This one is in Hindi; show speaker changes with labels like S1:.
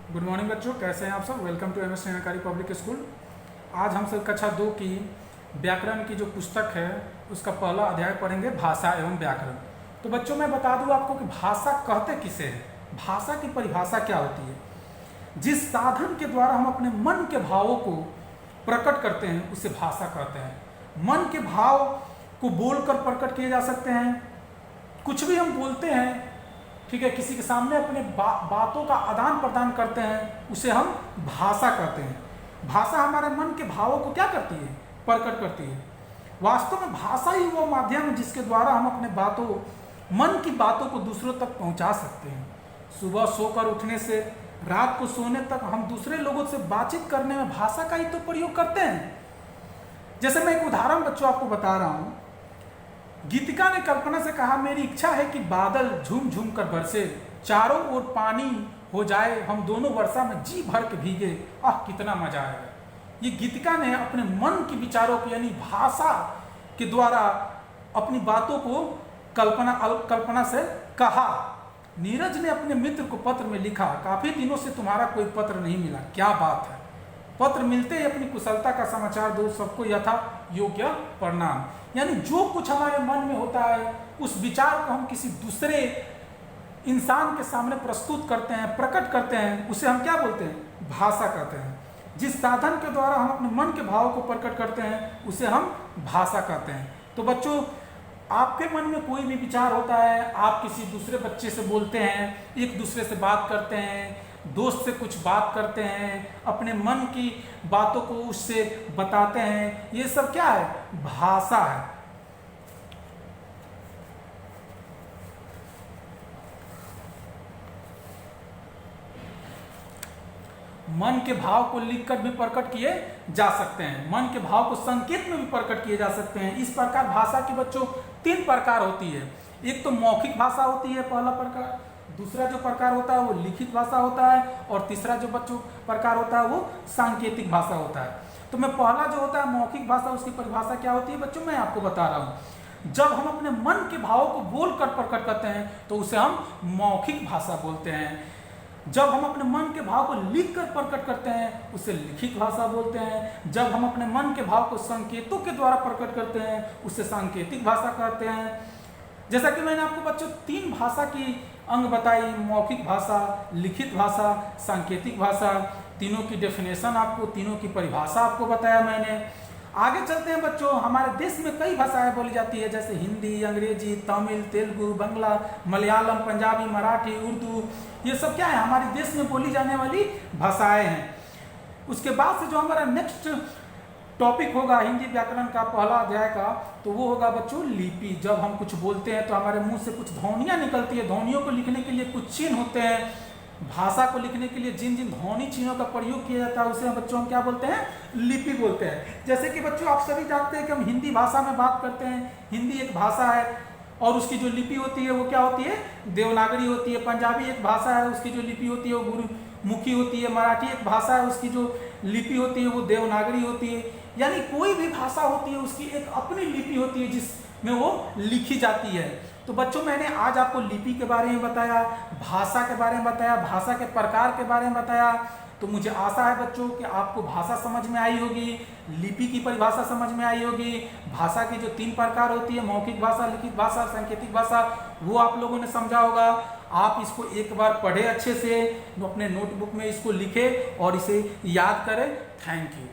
S1: गुड मॉर्निंग बच्चों, कैसे हैं आप सब। Welcome to MS Niyamkari public school. आज हम सब कक्षा 2 की व्याकरण की जो पुस्तक है उसका पहला अध्याय पढ़ेंगे, भाषा एवं व्याकरण। तो बच्चों मैं बता दूं आपको कि भाषा कहते किसे हैं। भाषा की परिभाषा क्या होती है? जिस साधन के द्वारा हम अपने मन के भावों को प्रकट करते हैं उसे भाषा कहते हैं। मन के भाव को बोलकर प्रकट किए जा सकते हैं। कुछ भी हम बोलते हैं, ठीक है, किसी के सामने अपने बातों का आदान प्रदान करते हैं, उसे हम भाषा कहते हैं। भाषा हमारे मन के भावों को क्या करती है? प्रकट करती है। वास्तव में भाषा ही वो माध्यम है जिसके द्वारा हम अपने मन की बातों को दूसरों तक पहुंचा सकते हैं। सुबह सोकर उठने से रात को सोने तक हम दूसरे लोगों से बातचीत करने में भाषा का ही तो प्रयोग करते हैं। जैसे मैं एक उदाहरण बच्चों आपको बता रहा हूं। गीतिका ने कल्पना से कहा, मेरी इच्छा है कि बादल झूम झूम कर बरसे, चारों ओर पानी हो जाए, हम दोनों वर्षा में जी भर के भीगे, आह कितना मजा आएगा। ये गीतिका ने अपने मन के विचारों को यानी भाषा के द्वारा अपनी बातों को कल्पना से कहा। नीरज ने अपने मित्र को पत्र में लिखा, काफी दिनों से तुम्हारा कोई पत्र नहीं मिला, क्या बात है। पत्र मिलते ही अपनी कुशलता का समाचार दो, सबको यथा योग्य प्रणाम। यानी जो कुछ हमारे मन में होता है उस विचार को हम किसी दूसरे इंसान के सामने प्रस्तुत करते हैं, प्रकट करते हैं, उसे हम क्या बोलते हैं? भाषा कहते हैं। जिस साधन के द्वारा हम अपने मन के भाव को प्रकट करते हैं उसे हम भाषा कहते हैं। तो बच्चों, आपके मन में कोई भी विचार होता है, आप किसी दूसरे बच्चे से बोलते हैं, एक दूसरे से बात करते हैं, दोस्त से कुछ बात करते हैं, अपने मन की बातों को उससे बताते हैं, ये सब क्या है? भाषा है। मन के भाव को लिखकर भी प्रकट किए जा सकते हैं, मन के भाव को संकेत में भी प्रकट किए जा सकते हैं। इस प्रकार भाषा की बच्चों 3 प्रकार होती है। एक तो मौखिक भाषा होती है, पहला प्रकार। दूसरा जो प्रकार होता है वो लिखित भाषा होता है, और तीसरा जो बच्चों प्रकार होता है वो सांकेतिक भाषा होता है। तो मैं पहला जो होता है मौखिक भाषा, उसकी परिभाषा क्या होती है बच्चों, मैं आपको बता रहा हूँ। जब हम अपने मन के भावों को बोलकर प्रकट करते हैं तो उसे हम मौखिक भाषा बोलते हैं। जब हम अपने मन के भाव को लिखकर प्रकट करते हैं उसे लिखित भाषा बोलते हैं। जब हम अपने मन के भाव को संकेतों के द्वारा प्रकट करते हैं उसे सांकेतिक भाषा कहते हैं। जैसा कि मैंने आपको बच्चों 3 भाषा की अंग बताई, मौखिक भाषा, लिखित भाषा, सांकेतिक भाषा। तीनों की डेफिनेशन आपको, तीनों की परिभाषा आपको बताया मैंने। आगे चलते हैं बच्चों। हमारे देश में कई भाषाएं बोली जाती है, जैसे हिंदी, अंग्रेजी, तमिल, तेलुगु, बंगला, मलयालम, पंजाबी, मराठी, उर्दू। ये सब क्या है? हमारे देश में बोली जाने वाली भाषाएं हैं। उसके बाद से जो हमारा नेक्स्ट टॉपिक होगा हिंदी व्याकरण का पहला अध्याय का, तो वो होगा बच्चों लिपि। जब हम कुछ बोलते हैं तो हमारे मुंह से कुछ ध्वनियां निकलती है। ध्वनियों को लिखने के लिए कुछ चिन्ह होते हैं। भाषा को लिखने के लिए जिन जिन ध्वनि चिन्हों का प्रयोग किया जाता है उसे बच्चों हम क्या बोलते हैं? लिपि बोलते हैं। जैसे कि बच्चों आप सभी जानते हैं कि हम हिंदी भाषा में बात करते हैं। हिंदी एक भाषा है और उसकी जो लिपि होती है वो क्या होती है? देवनागरी होती है। पंजाबी एक भाषा है, उसकी जो लिपि होती है वो गुरुमुखी होती है। मराठी एक भाषा है, उसकी जो लिपि होती है वो देवनागरी होती है। यानी कोई भी भाषा होती है उसकी एक अपनी लिपि होती है जिसमें वो लिखी जाती है। तो बच्चों मैंने आज आपको लिपि के बारे में बताया, भाषा के बारे में बताया, भाषा के प्रकार के बारे में बताया। तो मुझे आशा है बच्चों कि आपको भाषा समझ में आई होगी, लिपि की परिभाषा समझ में आई होगी, भाषा की जो 3 प्रकार होती है, मौखिक भाषा, लिखित भाषा, सांकेतिक भाषा, वो आप लोगों ने समझा होगा। आप इसको एक बार पढ़े अच्छे से, अपने नोटबुक में इसको लिखें और इसे याद करें। Thank you.